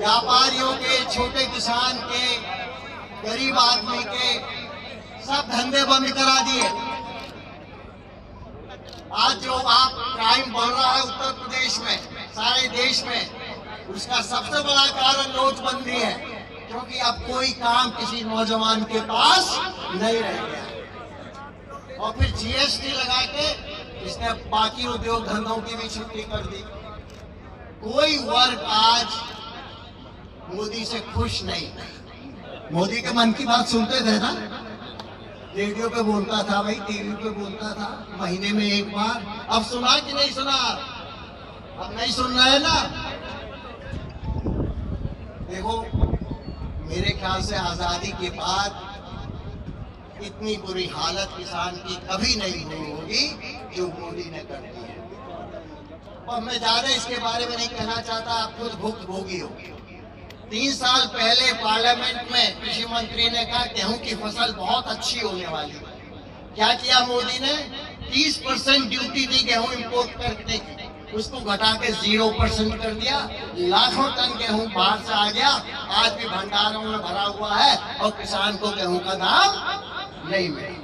व्यापारियों के, छोटे किसान के, गरीब आदमी के सब धंधे बंद करा दिए। आज जो आप क्राइम बढ़ रहा है उत्तर प्रदेश में, सारे देश में, उसका सबसे बड़ा कारण नोटबंदी है, क्योंकि अब कोई काम किसी नौजवान के पास नहीं रह गया। और फिर जीएसटी लगा के इसने बाकी उद्योग धंधों की भी छुट्टी कर दी। कोई वर्ग आज मोदी से खुश नहीं। मोदी के मन की बात सुनते थे ना, रेडियो पे बोलता था भाई, टीवी पे बोलता था, महीने में एक बार। अब सुना कि नहीं सुना? अब नहीं सुन रहे ना। देखो, मेरे ख्याल से आजादी के बाद इतनी बुरी हालत किसान की कभी नहीं हुई होगी जो मोदी ने कर दी है। और मैं ज्यादा इसके बारे में नहीं कहना चाहता, आप खुद भुक्तभोगी हो। 3 साल पहले पार्लियामेंट में कृषि मंत्री ने कहा गेहूं की फसल बहुत अच्छी होने वाली है। क्या किया मोदी ने? 30% ड्यूटी दी गेहूं इंपोर्ट करने की, उसको घटा के 0% कर दिया। लाखों टन गेहूं बाहर से आ गया, आज भी भंडारों में भरा हुआ है और किसान को गेहूं का दाम नहीं मिला।